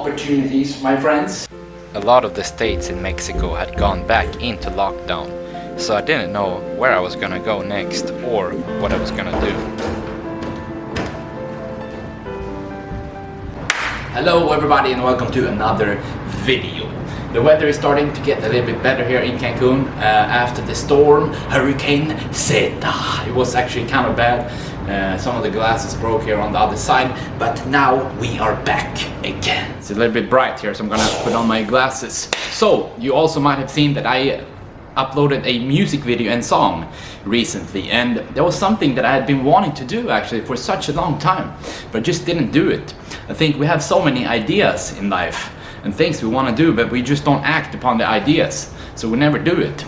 opportunities, my friends. A lot of the states in Mexico had gone back into lockdown, so I didn't know where I was gonna go next or what I was gonna do. Hello everybody and welcome to another video. The weather is starting to get a little bit better here in Cancun after the storm Hurricane Zeta. It was actually kind of bad. Some of the glasses broke here on the other side, but now we are back again. It's a little bit bright here, so I'm gonna put on my glasses. So you also might have seen that I uploaded a music video and song recently, and there was something that I had been wanting to do actually for such a long time, but just didn't do it. I think we have so many ideas in life and things we want to do, but we just don't act upon the ideas, so we never do it.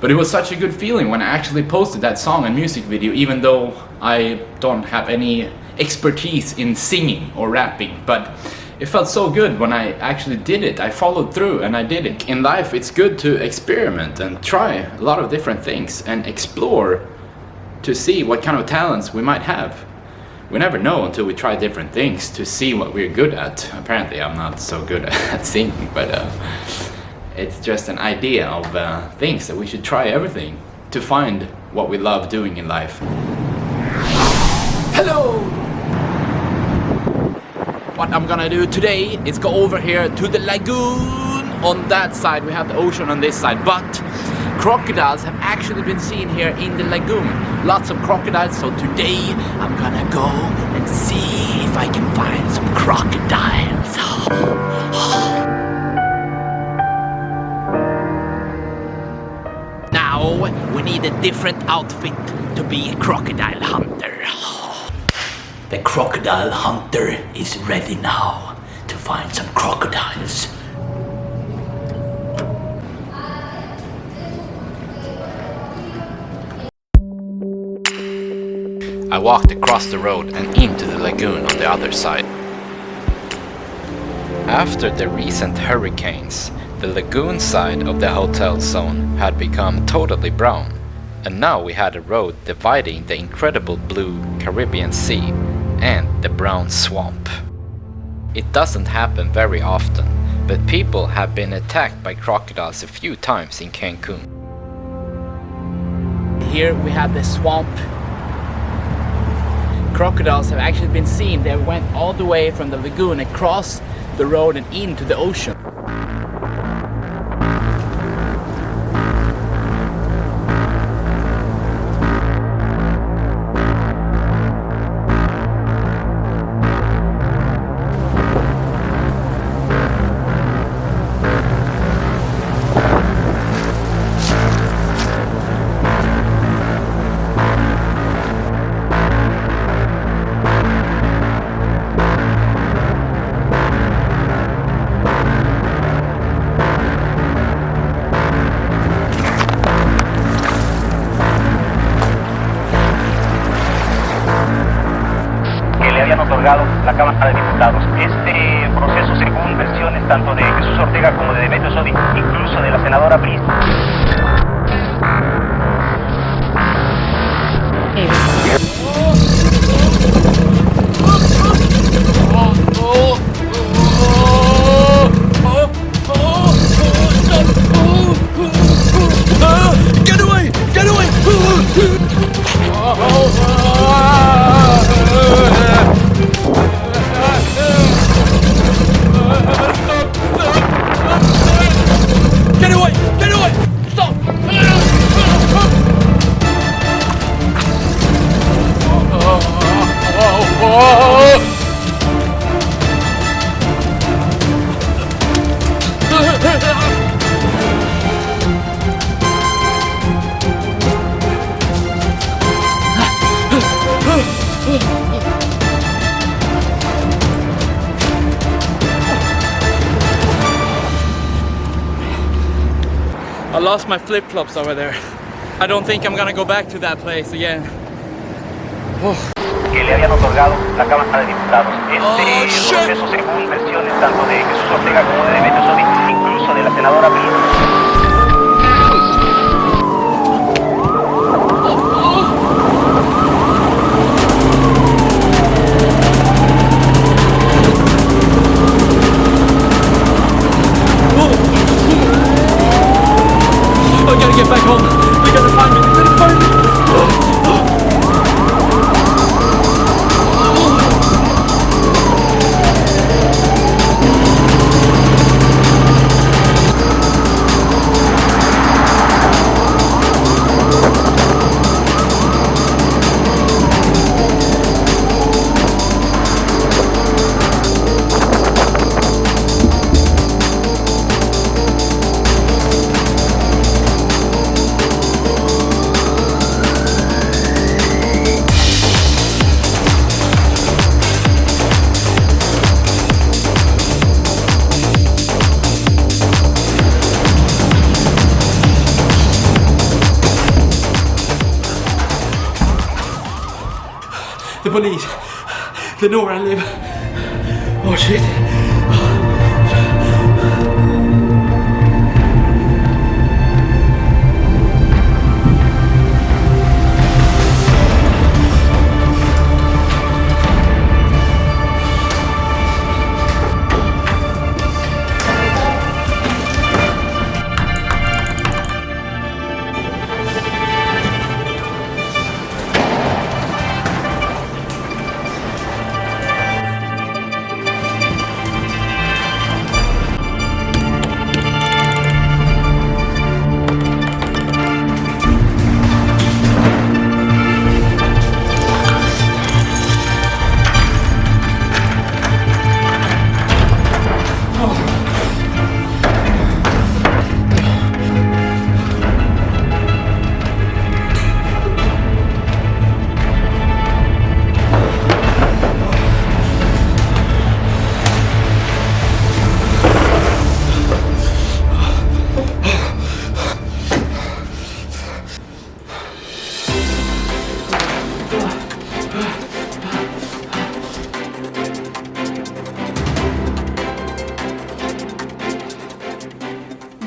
But it was such a good feeling when I actually posted that song and music video, even though I don't have any expertise in singing or rapping, but it felt so good when I actually did it. I followed through and I did it. In life it's good to experiment and try a lot of different things and explore to see what kind of talents we might have. We never know until we try different things to see what we're good at. Apparently I'm not so good at singing, but it's just an idea of things that we should try everything to find what we love doing in life. Hello! What I'm gonna do today is go over here to the lagoon. On that side we have the ocean on this side, but crocodiles have actually been seen here in the lagoon. Lots of crocodiles, so today I'm gonna go and see if I can find some crocodiles. Now we need a different outfit to be a crocodile hunter. The crocodile hunter is ready now to find some crocodiles. I walked across the road and into the lagoon on the other side. After the recent hurricanes, the lagoon side of the hotel zone had become totally brown, and now we had a road dividing the incredible blue Caribbean Sea and the brown swamp. It doesn't happen very often, but people have been attacked by crocodiles a few times in Cancun. Here we have the swamp. Crocodiles have actually been seen. They went all the way from the lagoon across the road and into the ocean. Otorgado la Cámara de Diputados. Este proceso, según versiones tanto de Jesús Ortega como de Demetrio Sodi, incluso de la senadora priista. Get away! Get away! Get away! Get away! Stop! I lost my flip-flops over there. I don't think I'm gonna go back to that place again. Que le habían otorgado la Cámara de Diputados. Este proceso, según versiones tanto de Jesús Ortega como de Demetrio Sodi, incluso de la senadora priista. get back home. They're gonna find me. They're gonna find me. The police, they know where I live. Oh shit.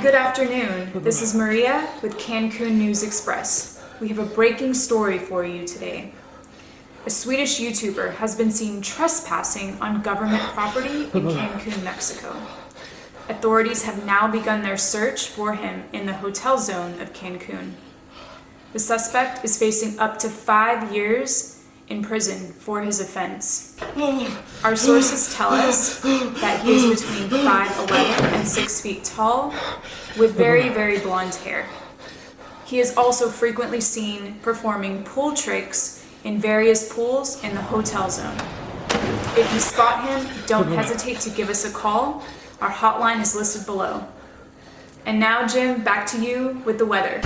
Good afternoon. This is Maria with Cancun News Express. We have a breaking story for you today. A Swedish YouTuber has been seen trespassing on government property in Cancun, Mexico. Authorities have now begun their search for him in the hotel zone of Cancun. The suspect is facing up to 5 years in prison for his offense. Our sources tell us that he is between 5'11" and 6 feet tall, with very, very blonde hair. He is also frequently seen performing pool tricks in various pools in the hotel zone. If you spot him, don't hesitate to give us a call. Our hotline is listed below. And now, Jim, back to you with the weather.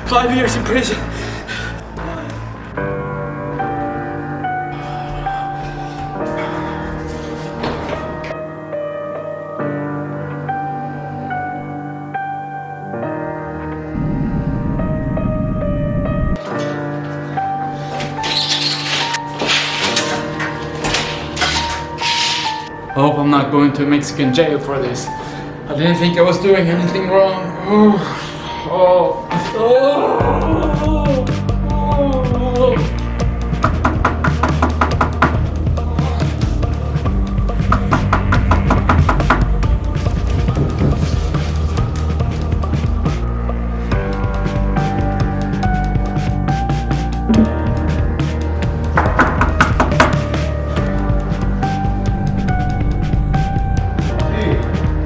Five years in prison. I hope I'm not going to Mexican jail for this. I didn't think I was doing anything wrong. Oh.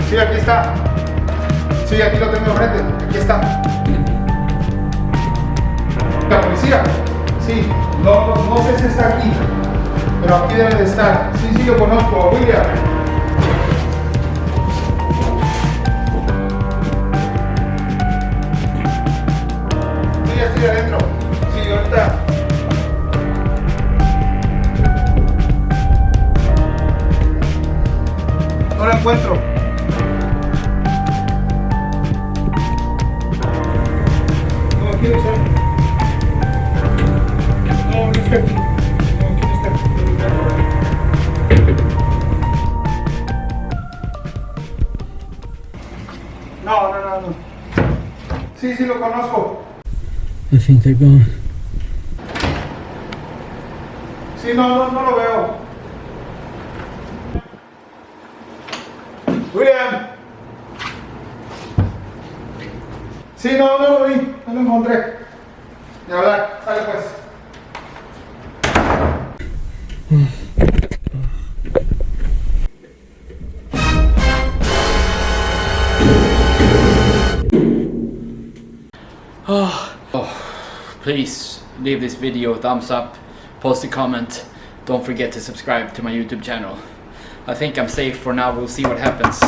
'Sí, aquí está. Sí, aquí lo tengo enfrente. Aquí está. La policía. Sí, no sé si está aquí, pero aquí debe de estar. Sí, lo conozco, William. Sí, ya estoy adentro. Sí, ahorita. No la encuentro. No, aquí no está. No, no está aquí. No, aquí no está. Sí, sí, lo conozco. I think they're gone. Sí, no lo veo. William. Sí, no lo vi, no lo encontré. Ni hablar, sale pues. Please leave this video a thumbs up, post a comment, don't forget to subscribe to my YouTube channel. I think I'm safe for now, we'll see what happens.